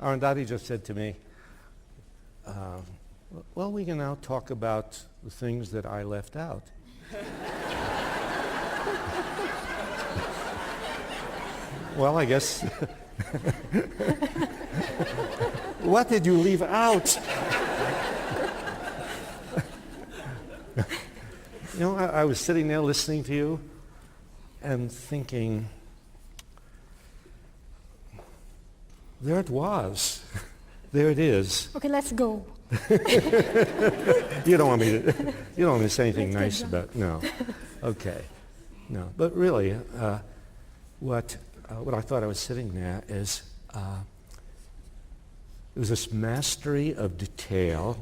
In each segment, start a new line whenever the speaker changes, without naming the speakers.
Arundhati just said to me, well, we can now talk about the things that I left out. Well, I guess. What did you leave out? You know, I was sitting there listening to you and thinking, there it was. There it is.
Okay, let's go.
You don't want me to say anything nice about, no. Okay, no. But really, what I thought I was sitting there is, it was this mastery of detail,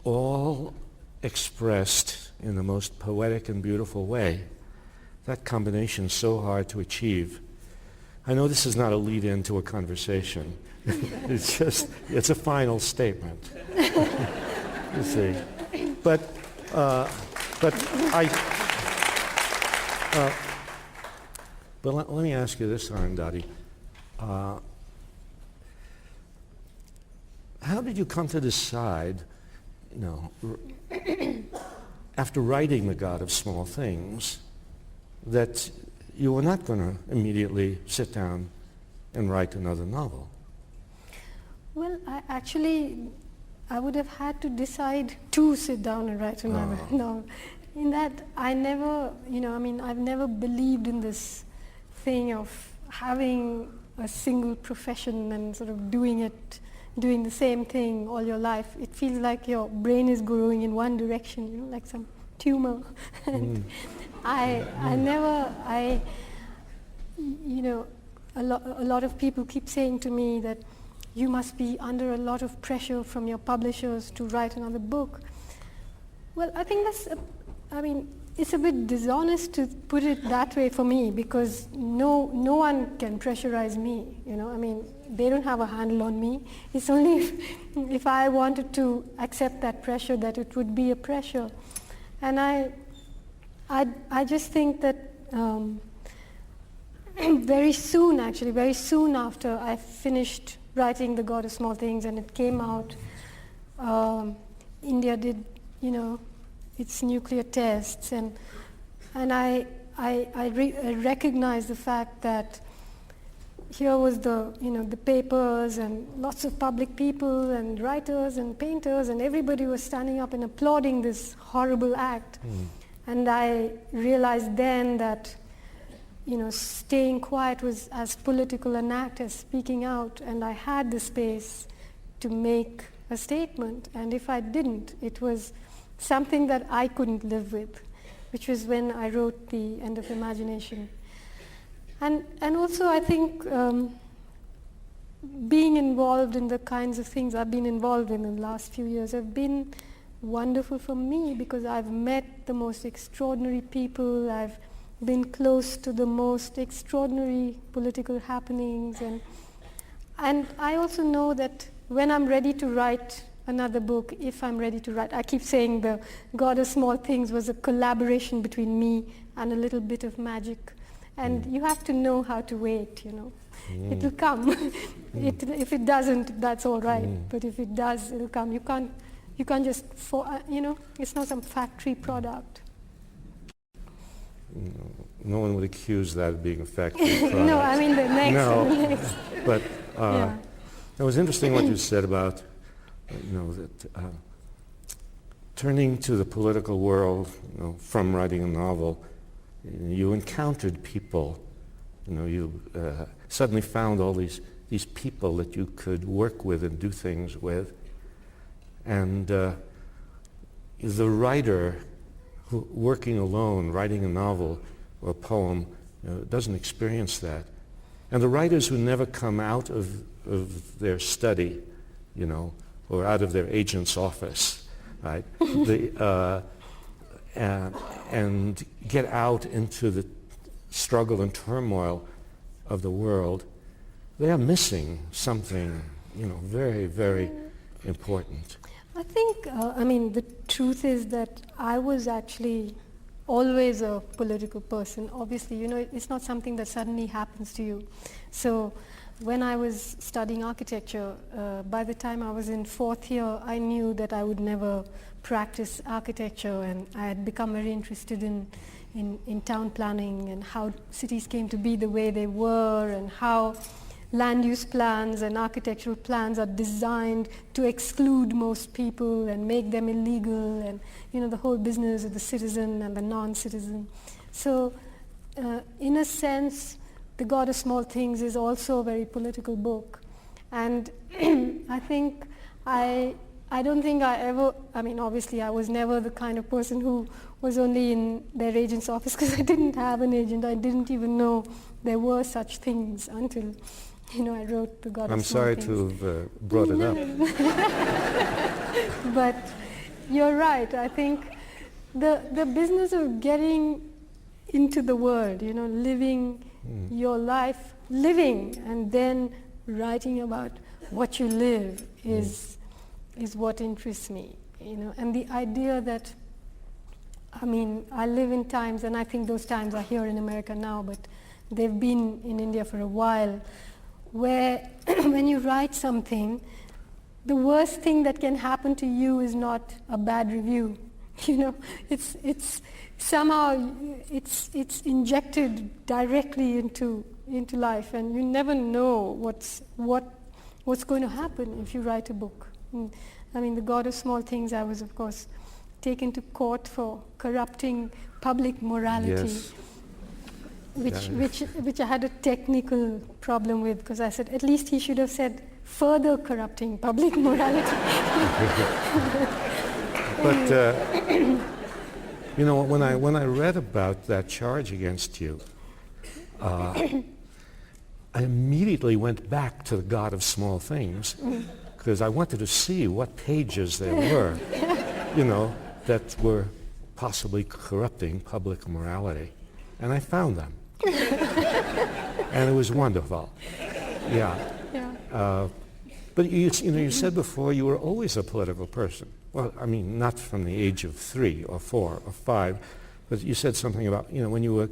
all expressed in the most poetic and beautiful way. That combination is so hard to achieve. I know this is not a lead-in to a conversation. It's a final statement. You see. But let me ask you this, Arundhati. How did you come to decide, after writing The God of Small Things, that you were not going to immediately sit down and write another novel?
Well, I would have had to decide to sit down and write another novel. In that, I never, I've never believed in this thing of having a single profession and sort of doing the same thing all your life. It feels like your brain is growing in one direction, like some tumor. And a lot of people keep saying to me that you must be under a lot of pressure from your publishers to write another book. Well, I think it's a bit dishonest to put it that way for me, because no one can pressurize me, they don't have a handle on me. It's only if I wanted to accept that pressure that it would be a pressure. And I just think that very soon after I finished writing The God of Small Things and it came out, India did, its nuclear tests, and I recognized the fact that here was the papers and lots of public people and writers and painters, and everybody was standing up and applauding this horrible act. And I realized then that staying quiet was as political an act as speaking out, and I had the space to make a statement, and if I didn't, it was something that I couldn't live with, which was when I wrote The End of Imagination. And also I think being involved in the kinds of things I've been involved in the last few years have been wonderful for me, because I've met the most extraordinary people, I've been close to the most extraordinary political happenings, and I also know that when I'm ready to write another book, if I'm ready to write, I keep saying The God of Small Things was a collaboration between me and a little bit of magic, and you have to know how to wait, It will come. If it doesn't, that's all right, but if it does, it'll come. You can't just, it's not some factory product.
No one would accuse that of being a factory product.
No, I mean the next.
No, but it was interesting what you said about, that turning to the political world, from writing a novel, you encountered people. You suddenly found all these people that you could work with and do things with, and the writer working alone, writing a novel or a poem, doesn't experience that. And the writers who never come out of their study, or out of their agent's office, right, and get out into the struggle and turmoil of the world, they are missing something, very, very important.
I think, the truth is that I was actually always a political person. Obviously, it's not something that suddenly happens to you. So when I was studying architecture, by the time I was in fourth year, I knew that I would never practice architecture, and I had become very interested in town planning and how cities came to be the way they were, and how land use plans and architectural plans are designed to exclude most people and make them illegal, and the whole business of the citizen and the non-citizen. So in a sense, The God of Small Things is also a very political book, and I think I don't think I ever, obviously I was never the kind of person who was only in their agent's office, because I didn't have an agent. I didn't even know there were such things until I wrote The God of Small Things.
I'm sorry to have brought it up.
But you're right. I think the business of getting into the world, living your life, and then writing about what you live is what interests me. And the idea that, I live in times, and I think those times are here in America now, but they've been in India for a while, where when you write something, the worst thing that can happen to you is not a bad review. It's somehow it's injected directly into life, and you never know what's going to happen if you write a book. The God of Small Things, I was of course taken to court for corrupting public morality.
Yes.
Which I had a technical problem with, because I said at least he should have said further corrupting public morality.
But when I read about that charge against you, I immediately went back to the God of Small Things, because I wanted to see what pages there were, that were possibly corrupting public morality, and I found them. And it was wonderful. Yeah. But you said before you were always a political person. Well, not from the age of 3 or 4 or 5, but you said something about, when you were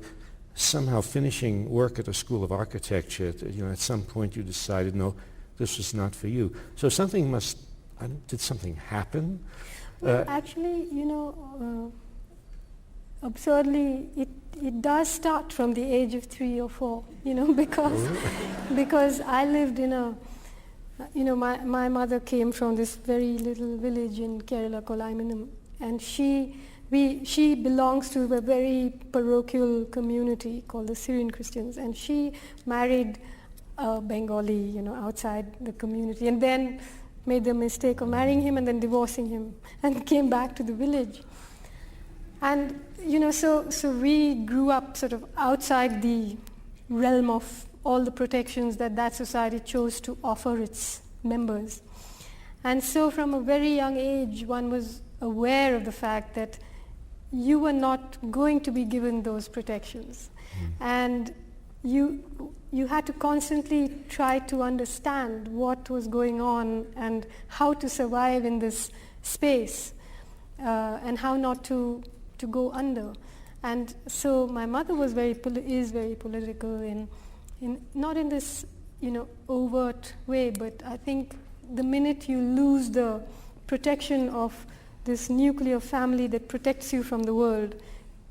somehow finishing work at a school of architecture, at some point you decided, no, this was not for you. So did something happen?
Well, actually, absurdly, it does start from the age of 3 or 4, because I lived in my mother came from this very little village in Kerala called Aimanam, and she belongs to a very parochial community called the Syrian Christians, and she married a Bengali, outside the community, and then made the mistake of marrying him and then divorcing him, and came back to the village. And so we grew up sort of outside the realm of all the protections that society chose to offer its members. And so from a very young age, one was aware of the fact that you were not going to be given those protections. And you had to constantly try to understand what was going on and how to survive in this space, and how not to go under. And so my mother is very political in not in this overt way, but I think the minute you lose the protection of this nuclear family that protects you from the world,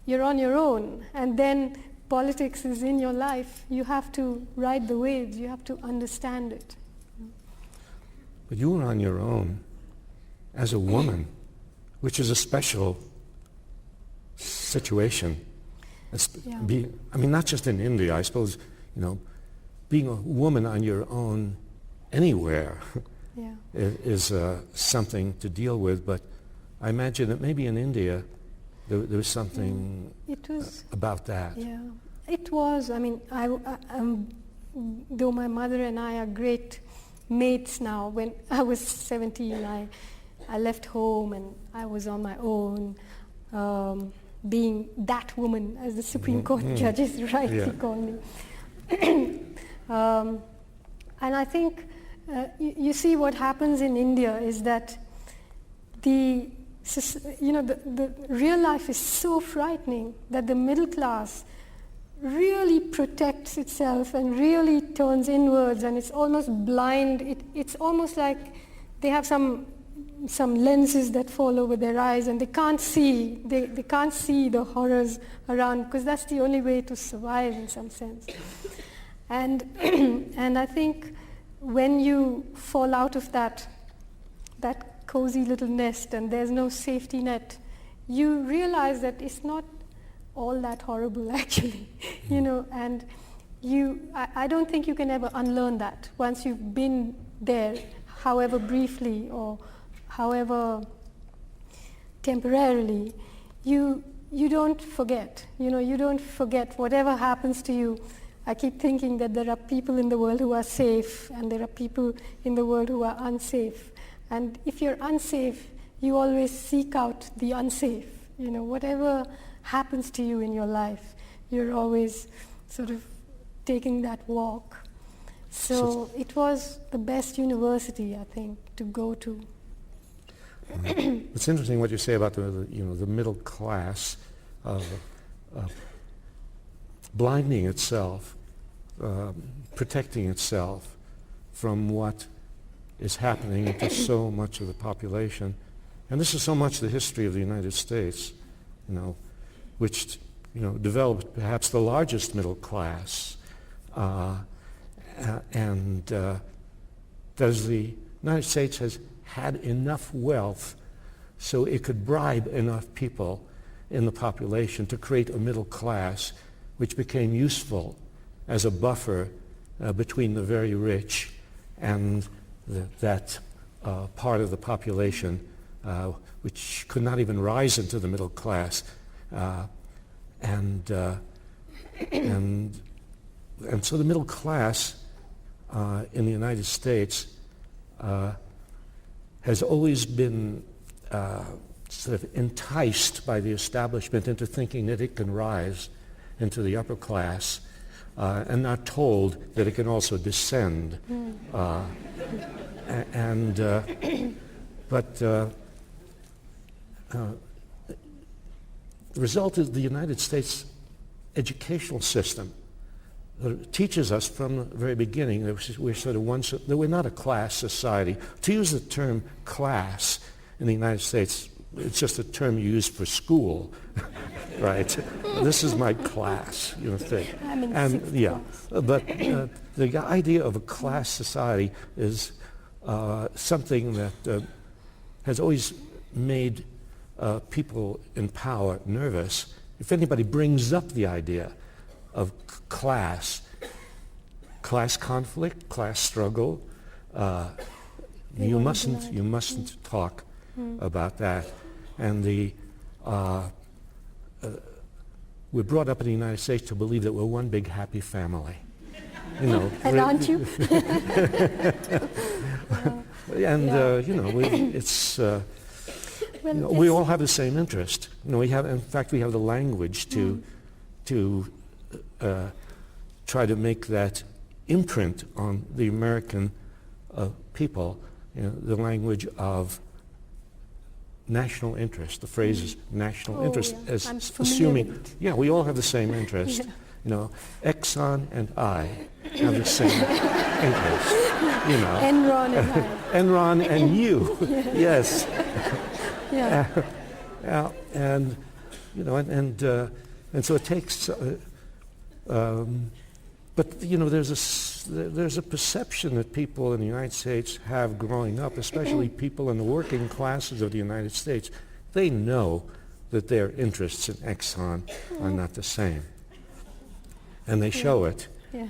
you're on your own, and then politics is in your life. You have to ride the waves, you have to understand it.
But you were on your own as a woman, which is a special situation. Not just in India, I suppose, being a woman on your own anywhere is something to deal with, but I imagine that maybe in India there was something about that.
Yeah, it was. Though my mother and I are great mates now, when I was 17, I left home and I was on my own, being that woman, as the Supreme Court judges rightly call me. And I think you see what happens in India is that the real life is so frightening that the middle class really protects itself and really turns inwards, and it's almost blind. It's almost like they have some lenses that fall over their eyes, and they can't see. They can't see the horrors around, because that's the only way to survive in some sense. And and I think when you fall out of that cozy little nest and there's no safety net, you realize that it's not all that horrible actually, and I don't think you can ever unlearn that once you've been there, however briefly or however temporarily. You don't forget, you don't forget whatever happens to you. I keep thinking that there are people in the world who are safe and there are people in the world who are unsafe. And if you're unsafe, you always seek out the unsafe. Whatever happens to you in your life, you're always sort of taking that walk. So it was the best university, I think, to go to.
It's interesting what you say about the middle class blinding itself, protecting itself from what is happening to so much of the population. And this is so much the history of the United States, which developed perhaps the largest middle class, and does the United States has had enough wealth so it could bribe enough people in the population to create a middle class which became useful as a buffer between the very rich and that part of the population which could not even rise into the middle class, and so the middle class in the United States has always been sort of enticed by the establishment into thinking that it can rise into the upper class, and not told that it can also descend. But the result is the United States educational system teaches us from the very beginning that we're not a class society. To use the term class in the United States, it's just a term used for school, right? This is my class, thing. But the idea of a class society is something that has always made people in power nervous. If anybody brings up the idea of class conflict, class struggle, you mustn't talk about that. And we're brought up in the United States to believe that we're one big happy family.
And aren't you?
It's we all have the same interest. We have the language to try to make that imprint on the American people. The language of national interest. The phrase is national interest, as assuming, we all have the same interest. Exxon and I have the same interest.
Enron and I.
Enron and you, yes. And so it takes. But there's a perception that people in the United States have growing up, especially people in the working classes of the United States. They know that their interests in Exxon are not the same, and they show it.
Well,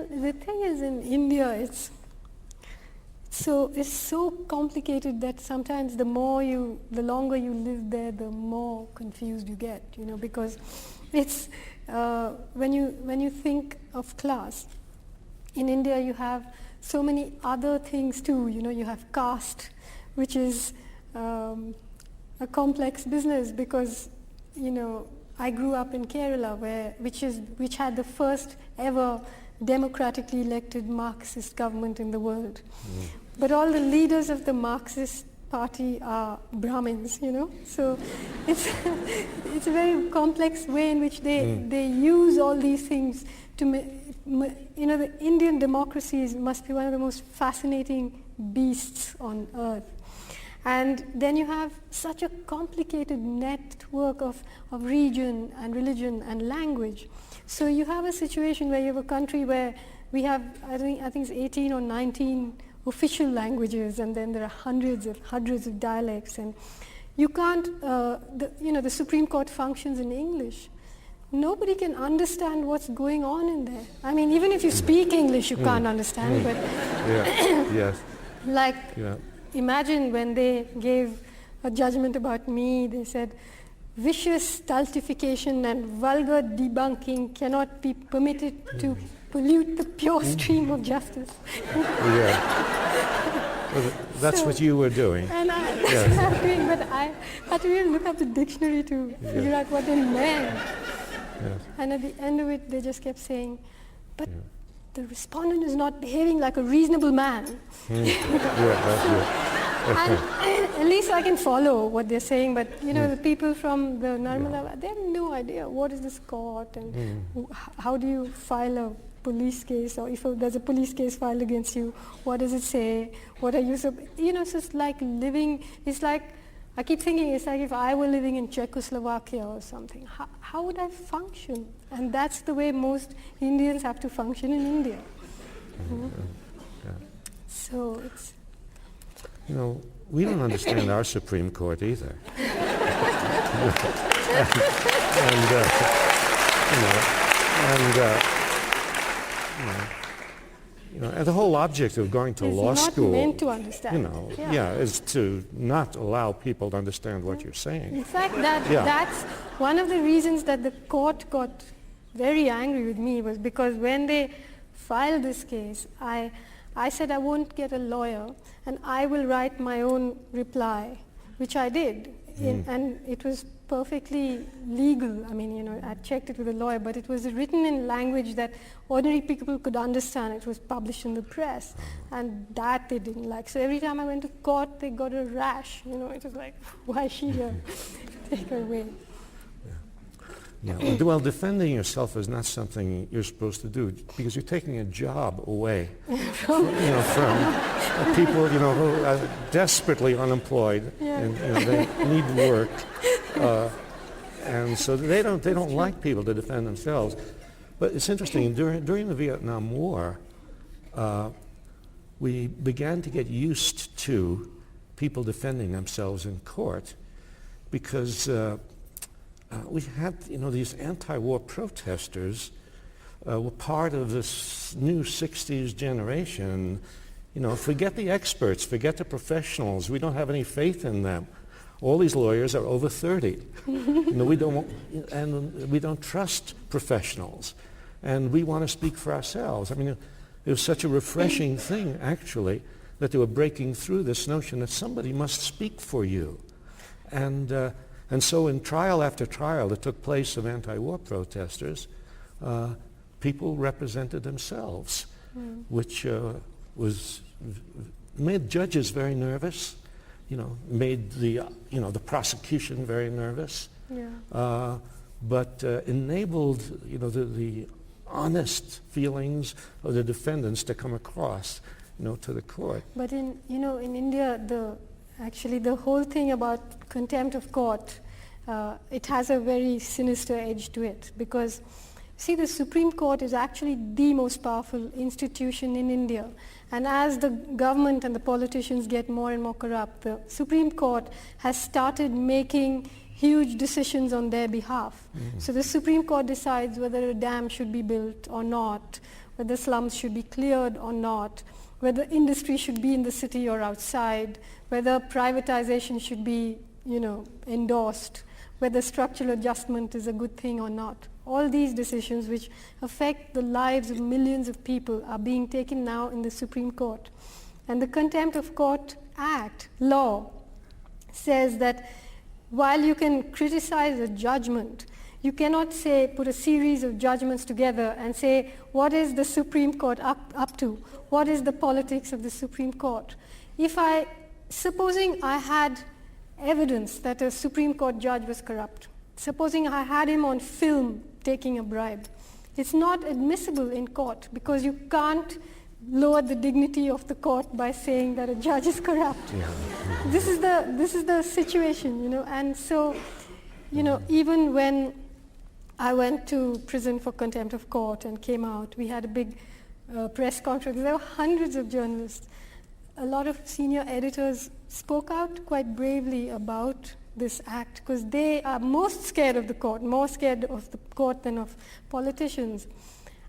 the thing is, in India, it's so complicated that sometimes the longer you live there, the more confused you get. Because it's when you think of class, in India you have so many other things too. You have caste, which is a complex business because I grew up in Kerala, which had the first ever democratically elected Marxist government in the world. But all the leaders of the Marxist party are Brahmins, you know. So it's it's a very complex way in which they use all these things to, you know, the Indian democracy must be one of the most fascinating beasts on earth. And then you have such a complicated network of region and religion and language. So you have a situation where you have a country where we have, I think it's 18 or 19 official languages, and then there are hundreds of dialects, and you can't, the Supreme Court functions in English. Nobody can understand what's going on in there. I mean, even if you speak English, you can't understand, but
Yes.
like,
Yeah.
imagine when they gave a judgment about me, they said, vicious stultification and vulgar debunking cannot be permitted to pollute the pure stream of justice.
Yeah. Well, that's what you were doing.
And that's what I'm doing, but I had to really look up the dictionary to figure out what they meant.
Yes.
And at the end of it, they just kept saying, but the respondent is not behaving like a reasonable man.
That's good.
And at least I can follow what they're saying, but you know, the people from the Narmada, they have no idea what is this court and how do you file a police case, or if there's a police case filed against you, what does it say? What are you, you know, it's just like living, it's like, I keep thinking it's like if I were living in Czechoslovakia or something, how would I function? And that's the way most Indians have to function in India. So it's...
You know, we don't understand our Supreme Court either. And the whole object of going to law school,
meant to understand.
you know, is to not allow people to understand what you're saying.
In fact, that's one of the reasons that the court got very angry with me, was because when they filed this case, I said I won't get a lawyer and I will write my own reply, which I did. And it was perfectly legal. I mean, you know, I checked it with a lawyer, but it was written in language that ordinary people could understand. It was published in the press, and that they didn't like. So every time I went to court, they got a rash. You know, it was like, why is she here? Take her away.
Yeah. Well, defending yourself is not something you're supposed to do, because you're taking a job away from people, you know, who are desperately unemployed and they need work, and so they don't like people to defend themselves. But it's interesting. During the Vietnam War, we began to get used to people defending themselves in court, because we had, you know, these anti-war protesters were part of this new 60s generation. You know, forget the experts, forget the professionals. We don't have any faith in them. All these lawyers are over 30. You know, we don't trust professionals, and we want to speak for ourselves. I mean, it was such a refreshing thing, actually, that they were breaking through this notion that somebody must speak for you, and so in trial after trial that took place of anti-war protesters, people represented themselves, which made judges very nervous, you know, made the prosecution very nervous, but enabled, you know, the honest feelings of the defendants to come across, you know, to the court.
But in India, actually, the whole thing about contempt of court, it has a very sinister edge to it, because, see, the Supreme Court is actually the most powerful institution in India. And as the government and the politicians get more and more corrupt, the Supreme Court has started making huge decisions on their behalf. So the Supreme Court decides whether a dam should be built or not, whether slums should be cleared or not, whether industry should be in the city or outside, whether privatization should be, you know, endorsed, whether structural adjustment is a good thing or not. All these decisions which affect the lives of millions of people are being taken now in the Supreme Court. And the Contempt of Court Act, law, says that while you can criticize a judgment, you cannot put a series of judgments together and say, what is the Supreme Court up to? What is the politics of the Supreme Court? If I supposing I had evidence that a Supreme Court judge was corrupt, supposing I had him on film taking a bribe, it's not admissible in court because you can't lower the dignity of the court by saying that a judge is corrupt.
Yeah.
This is the situation, you know. And so, you know, even when I went to prison for contempt of court and came out, we had a big press conference. There were hundreds of journalists. A lot of senior editors spoke out quite bravely about this act because they are most scared of the court, more scared of the court than of politicians.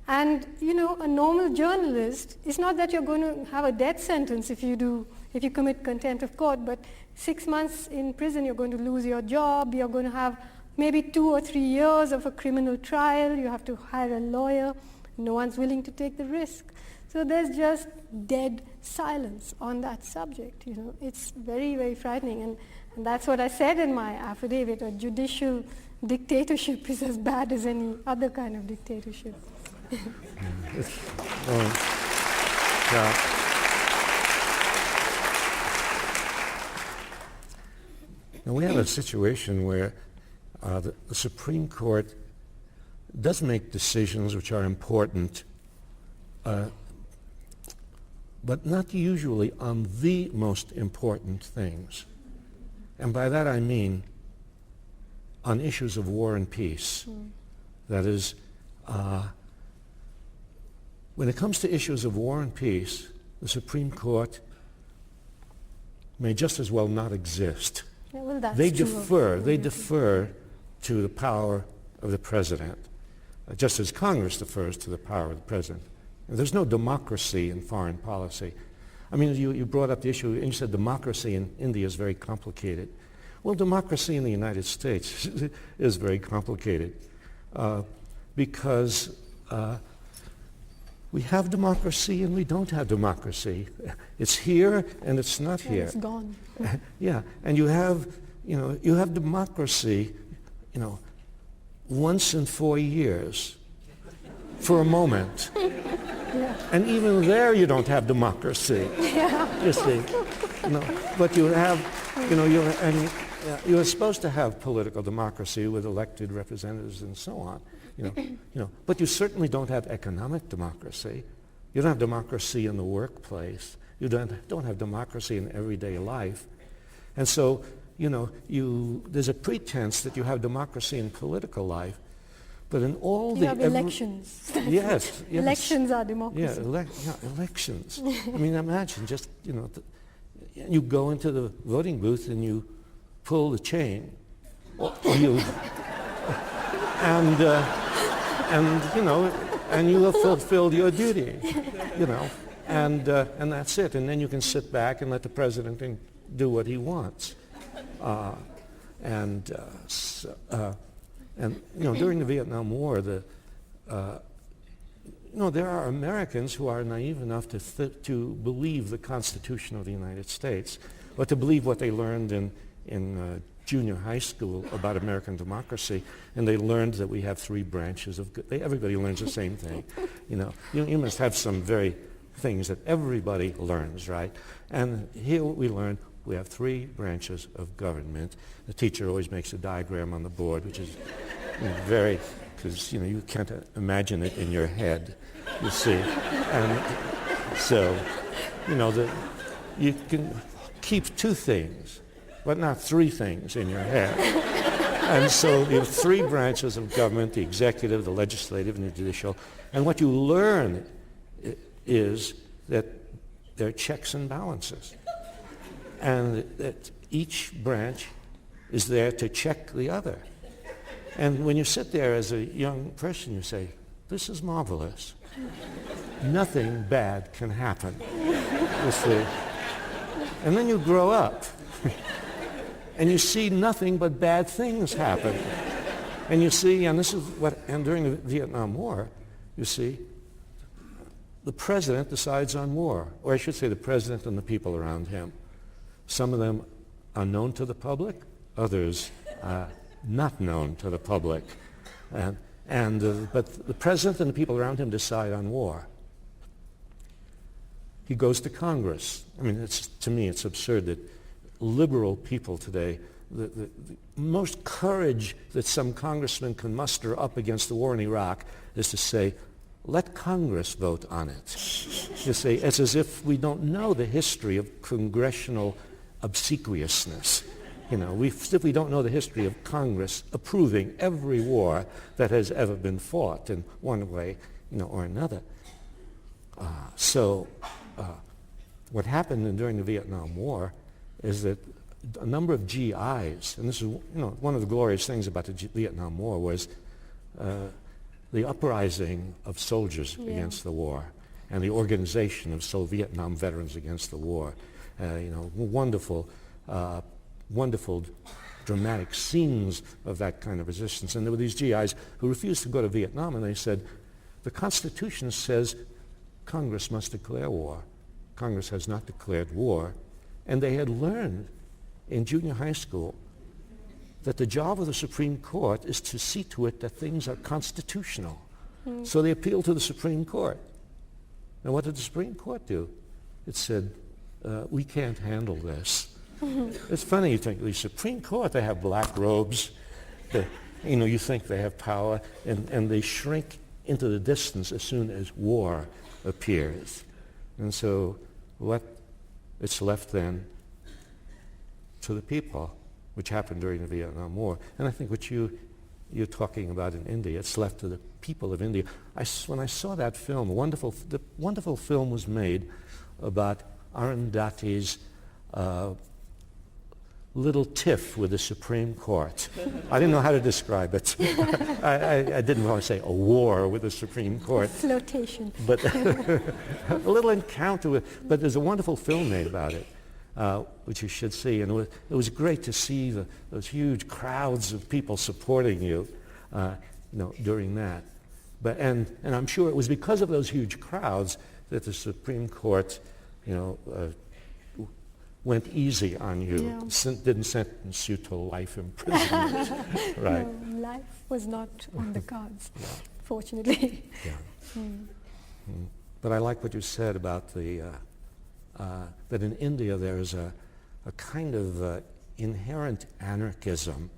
And, you know, a normal journalist, it's not that you're going to have a death sentence if you commit contempt of court, but 6 months in prison, you're going to lose your job, you're going to have maybe 2 or 3 years of a criminal trial, you have to hire a lawyer, no one's willing to take the risk. So there's just dead silence on that subject, you know. It's very, very frightening, and that's what I said in my affidavit. A judicial dictatorship is as bad as any other kind of dictatorship.
Yeah. Now we have a situation where the Supreme Court does make decisions which are important, but not usually on the most important things. And by that I mean on issues of war and peace. That is, when it comes to issues of war and peace, the Supreme Court may just as well not exist.
Yeah, well, that's
They
true.
defer to the power of the president, just as Congress defers to the power of the president. There's no democracy in foreign policy. I mean, you brought up the issue, and you said democracy in India is very complicated. Well, democracy in the United States is very complicated because we have democracy and we don't have democracy. It's here and it's not here.
It's gone.
Yeah, and you have democracy, you know, once in 4 years for a moment.
Yeah.
And even there you don't have democracy.
Yeah.
You see. No, but you have, you know, you're supposed to have political democracy with elected representatives and so on. You know, but you certainly don't have economic democracy. You don't have democracy in the workplace. You don't have democracy in everyday life. And so, you know, there's a pretense that you have democracy in political life, but in all
You have elections.
Yes.
Elections are democracy.
Elections. I mean, imagine just, you know, you go into the voting booth and you pull the chain, or you, and you know, and you have fulfilled your duty, you know, and that's it. And then you can sit back and let the president do what he wants. And you know, during the Vietnam War, you know, there are Americans who are naive enough to believe the Constitution of the United States, or to believe what they learned in junior high school about American democracy, and they learned that we have 3 branches of everybody learns the same thing. You know, you must have some very things that everybody learns, right? And here we learn we have 3 branches of government. The teacher always makes a diagram on the board, which is very, because you know you can't imagine it in your head, you see. And so, you know, you can keep 2 things, but not 3 things in your head. And so you have 3 branches of government, the executive, the legislative, and the judicial. And what you learn is that there are checks and balances. And that each branch is there to check the other. And when you sit there as a young person, you say, this is marvelous. Nothing bad can happen. You see. And then you grow up. And you see nothing but bad things happen. And you see, and during the Vietnam War, you see, the president decides on war, or I should say the president and the people around him. Some of them are known to the public, others not known to the public. But the president and the people around him decide on war. he goes to Congress. I mean, to me, it's absurd that liberal people today, the most courage that some congressman can muster up against the war in Iraq is to say, let Congress vote on it. You see, it's as if we don't know the history of congressional obsequiousness. You know, if we don't know the history of Congress approving every war that has ever been fought in one way, or another. So what happened during the Vietnam War is that a number of GIs, and this is one of the glorious things about the Vietnam War was the uprising of soldiers against the war and the organization of Vietnam veterans against the war. Wonderful dramatic scenes of that kind of resistance. And there were these GIs who refused to go to Vietnam, and they said, the Constitution says Congress must declare war. Congress has not declared war. And they had learned in junior high school that the job of the Supreme Court is to see to it that things are constitutional. So they appealed to the Supreme Court. And what did the Supreme Court do? It said, we can't handle this. It's funny, you think the Supreme Court, they have black robes. You think they have power, and they shrink into the distance as soon as war appears. And so it's left then to the people, which happened during the Vietnam War. And I think what you're talking about in India, it's left to the people of India. When I saw that film, the wonderful film was made about Arundhati's little tiff with the Supreme Court. I didn't know how to describe it. I didn't want to say a war with the Supreme Court.
Flotation.
But a little encounter with, but there's a wonderful film made about it, which you should see. And it was great to see those huge crowds of people supporting you, during that. And I'm sure it was because of those huge crowds that the Supreme Court, went easy on you, didn't sentence you to life imprisonment, right?
No, life was not on the cards, fortunately.
But I like what you said about that in India there is a kind of inherent anarchism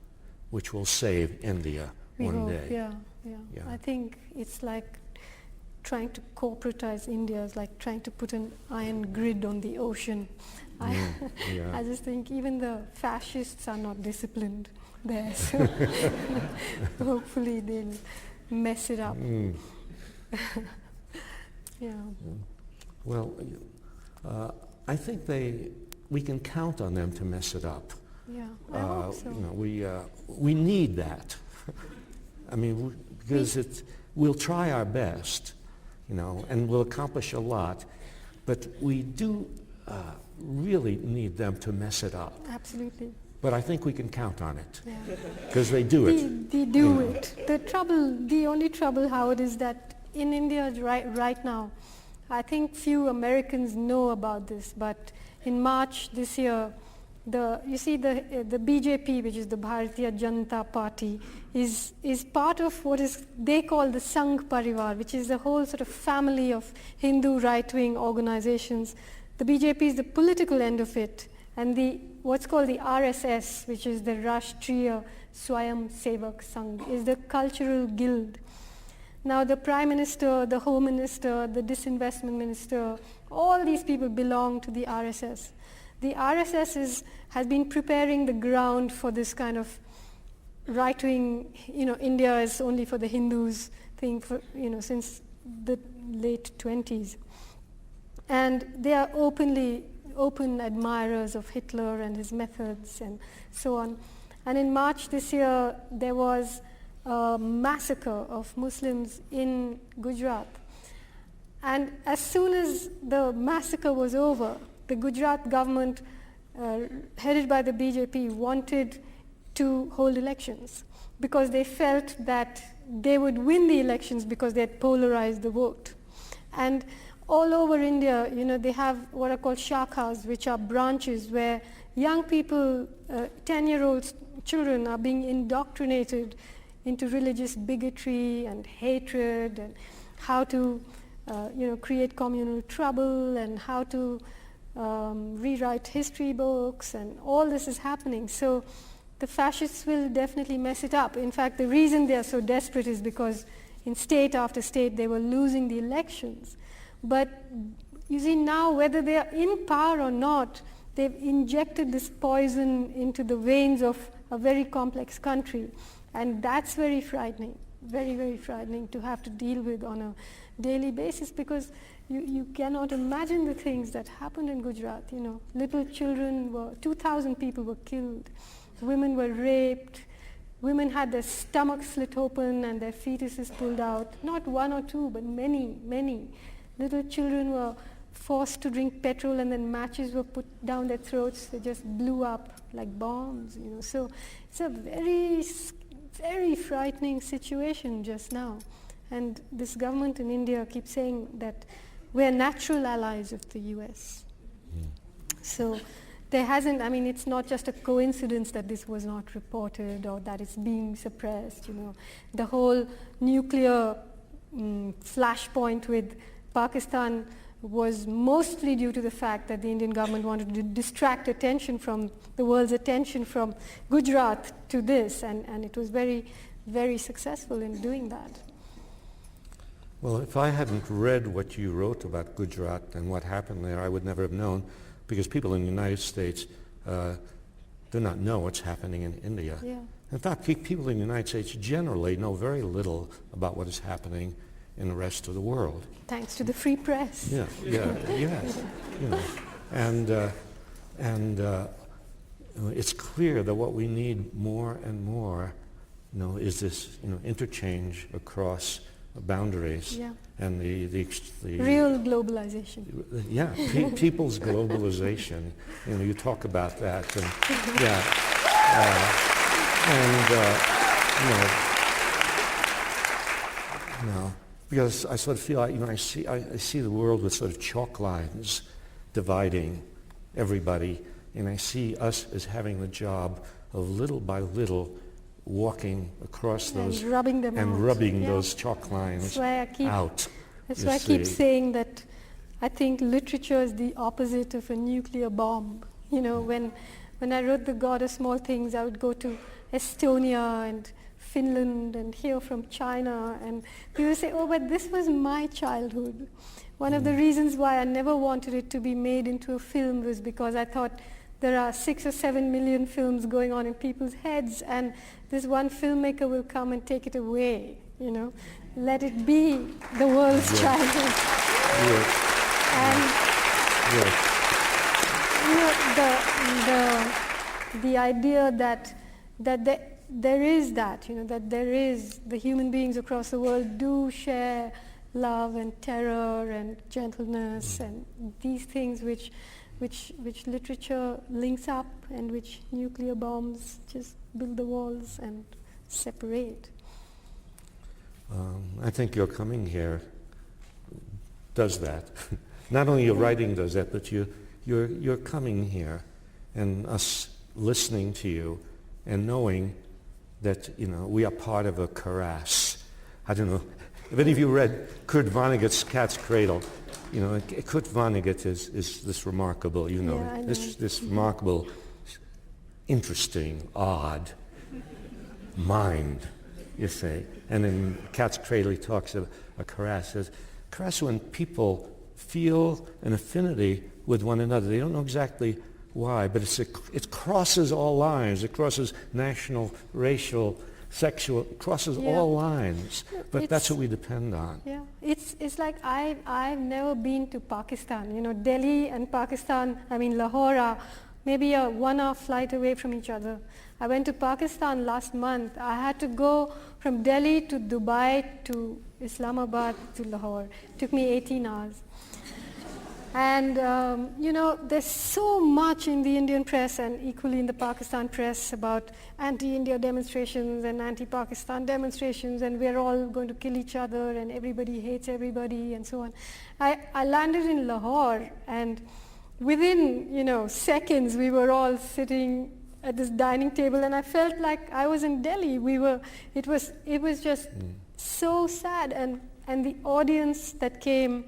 which will save India one day.
Yeah. I think it's like trying to corporatize India is like trying to put an iron grid on the ocean. I just think even the fascists are not disciplined there, so hopefully they'll mess it up.
Well, I think we can count on them to mess it up.
I hope so.
We need that. I mean, because we'll try our best, and we'll accomplish a lot, but we do really need them to mess it up.
Absolutely.
But I think we can count on it, because they do it.
They do it. The only trouble, Howard, is that in India right now, I think few Americans know about this, but in March this year, the BJP, which is the Bharatiya Janata Party, is part of what they call the Sangh Parivar, which is a whole sort of family of Hindu right-wing organizations. The BJP is the political end of it, and what's called the RSS, which is the Rashtriya Swayam Sevak Sangh, is the cultural guild. Now the Prime Minister, the Home Minister, the Disinvestment Minister, all these people belong to the RSS. The RSS has been preparing the ground for this kind of right-wing, India is only for the Hindus thing since the late 20s. And they are open admirers of Hitler and his methods and so on. And in March this year, there was a massacre of Muslims in Gujarat. And as soon as the massacre was over, the Gujarat government, headed by the BJP, wanted to hold elections because they felt that they would win the elections because they had polarized the vote. And all over India, they have what are called shakhas, which are branches where young people, 10-year-old children, are being indoctrinated into religious bigotry and hatred and how to create communal trouble, and how to rewrite history books, and all this is happening. So the fascists will definitely mess it up. In fact, the reason they are so desperate is because in state after state they were losing the elections. But you see now, whether they are in power or not, they've injected this poison into the veins of a very complex country. And that's very frightening, very, very frightening to have to deal with on a daily basis, because you cannot imagine the things that happened in Gujarat. Little children 2,000 people were killed. Women were raped. Women had their stomachs slit open and their fetuses pulled out. Not one or two, but many, many. Little children were forced to drink petrol, and then matches were put down their throats. They just blew up like bombs. So it's a very, very frightening situation just now. And this government in India keeps saying that we're natural allies of the US. So there hasn't, it's not just a coincidence that this was not reported or that it's being suppressed. The whole nuclear flashpoint with Pakistan was mostly due to the fact that the Indian government wanted to distract attention from the world's attention from Gujarat to this, and it was very, very successful in doing that.
Well, if I hadn't read what you wrote about Gujarat and what happened there, I would never have known, because people in the United States do not know what's happening in India.
Yeah.
In fact, people in the United States generally know very little about what is happening in the rest of the world.
Thanks to the free press.
Yes. And it's clear that what we need more and more, is this, interchange across boundaries.
Yeah.
And the
real globalization.
Yeah, people's globalization. You talk about that, and because I sort of feel like, I see the world with sort of chalk lines dividing everybody, and I see us as having the job of little by little walking across those
and rubbing them
and
out.
rubbing those chalk lines out.
That's why I keep saying that I think literature is the opposite of a nuclear bomb. When I wrote The God of Small Things, I would go to Estonia and Finland and hear from China, and people say, oh, but this was my childhood. One of the reasons why I never wanted it to be made into a film was because I thought there are 6 or 7 million films going on in people's heads, and this one filmmaker will come and take it away, Let it be the world's childhood. And the idea that there is that, that there is, the human beings across the world do share love and terror and gentleness and these things which literature links up, and which nuclear bombs just build the walls and separate.
I think your coming here does that. Not only your writing does that, but you're coming here and us listening to you and knowing that we are part of a chorus. I don't know if any of you read Kurt Vonnegut's Cat's Cradle. Kurt Vonnegut is this remarkable, this remarkable, interesting, odd mind, you say. And in Cat's Cradle, he talks of a chorus. Says, chorus when people feel an affinity with one another. They don't know exactly why, but it crosses all lines. It crosses national, racial, sexual, it crosses all lines. But that's what we depend on.
Yeah, it's like I've never been to Pakistan. Delhi and Pakistan, Lahore are maybe a 1-hour flight away from each other. I went to Pakistan last month. I had to go from Delhi to Dubai to Islamabad to Lahore. It took me 18 hours. And, there's so much in the Indian press and equally in the Pakistan press about anti-India demonstrations and anti-Pakistan demonstrations, and we're all going to kill each other and everybody hates everybody and so on. I landed in Lahore, and within, seconds we were all sitting at this dining table, and I felt like I was in Delhi. It was just so sad, And the audience that came,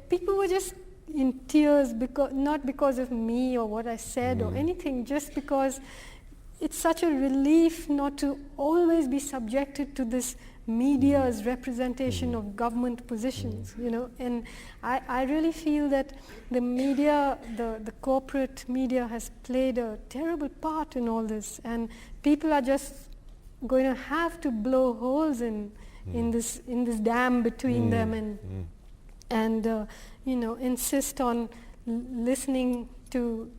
people were just in tears, not because of me or what I said or anything, just because it's such a relief not to always be subjected to this media's representation of government positions, you know. And I really feel that the media, the corporate media has played a terrible part in all this, and people are just going to have to blow holes in this dam between them and you know, insist on listening to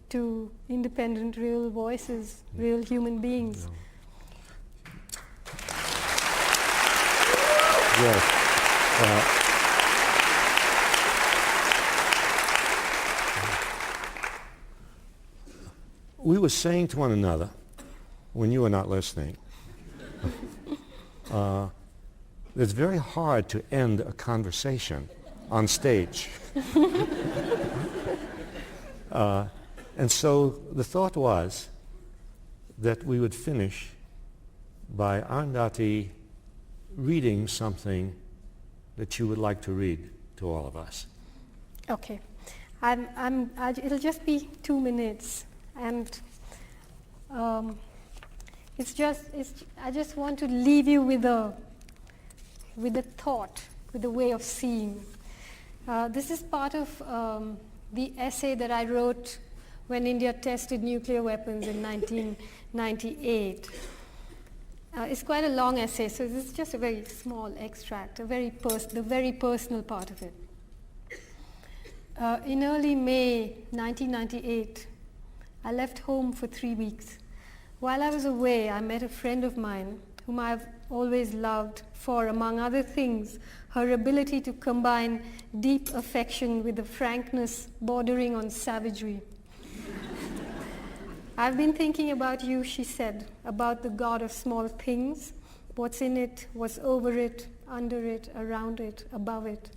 independent, real voices, real human beings.
Yes. We were saying to one another, when you were not listening, it's very hard to end a conversation on stage. And so the thought was that we would finish by Arundhati reading something that you would like to read to all of us.
Okay. It'll just be 2 minutes, and I just want to leave you with a thought, with a way of seeing. This is part of the essay that I wrote when India tested nuclear weapons in 1998. It's quite a long essay, so this is just a very small extract, the very personal part of it. In early May 1998, I left home for 3 weeks. While I was away, I met a friend of mine whom I've always loved for, among other things, her ability to combine deep affection with a frankness bordering on savagery. I've been thinking about you, she said, about the God of small things, what's in it, what's over it, under it, around it, above it.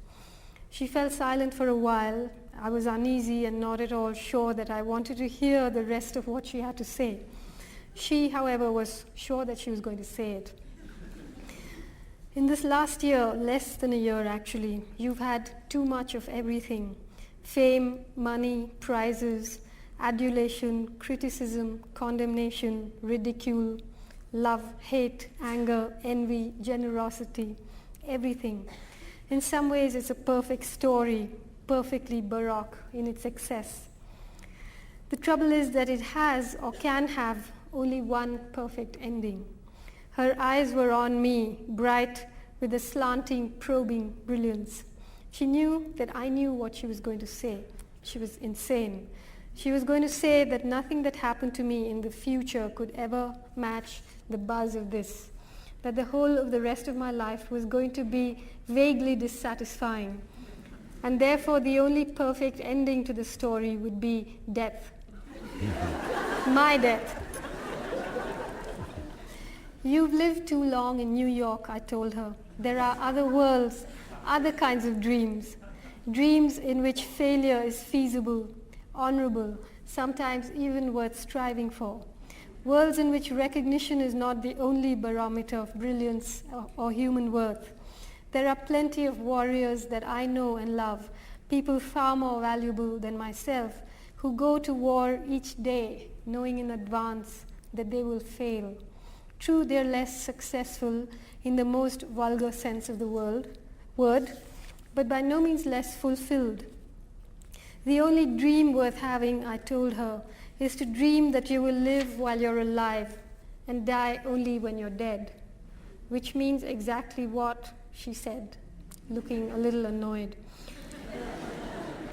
She fell silent for a while. I was uneasy and not at all sure that I wanted to hear the rest of what she had to say. She, however, was sure that she was going to say it. In this last year, less than a year actually, you've had too much of everything. Fame, money, prizes, adulation, criticism, condemnation, ridicule, love, hate, anger, envy, generosity, everything. In some ways, it's a perfect story, perfectly baroque in its excess. The trouble is that it has or can have only one perfect ending. Her eyes were on me, bright with a slanting, probing brilliance. She knew that I knew what she was going to say. She was insane. She was going to say that nothing that happened to me in the future could ever match the buzz of this, that the whole of the rest of my life was going to be vaguely dissatisfying, and therefore the only perfect ending to the story would be death. My death. You've lived too long in New York, I told her. There are other worlds, other kinds of dreams, dreams in which failure is feasible, honorable, sometimes even worth striving for. Worlds in which recognition is not the only barometer of brilliance or human worth. There are plenty of warriors that I know and love, people far more valuable than myself, who go to war each day knowing in advance that they will fail. True, they're less successful in the most vulgar sense of the word, but by no means less fulfilled. The only dream worth having, I told her, is to dream that you will live while you're alive and die only when you're dead, which means exactly what, she said, looking a little annoyed.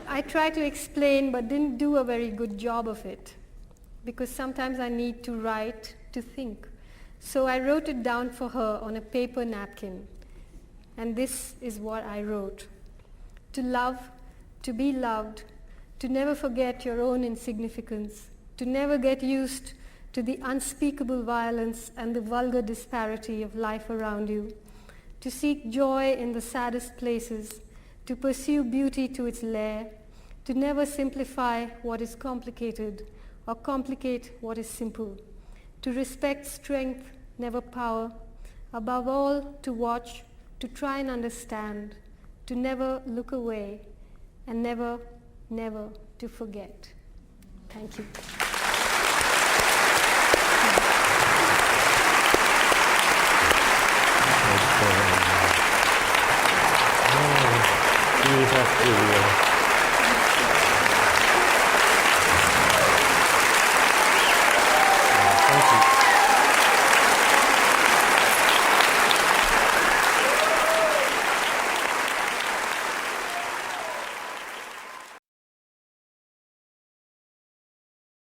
I tried to explain but didn't do a very good job of it, because sometimes I need to write to think. So I wrote it down for her on a paper napkin, and this is what I wrote. To love, to be loved, to never forget your own insignificance, to never get used to the unspeakable violence and the vulgar disparity of life around you, to seek joy in the saddest places, to pursue beauty to its lair, to never simplify what is complicated or complicate what is simple, to respect strength, never power, above all to watch to try and understand, to never look away, and never, never to forget. Thank you.
We have to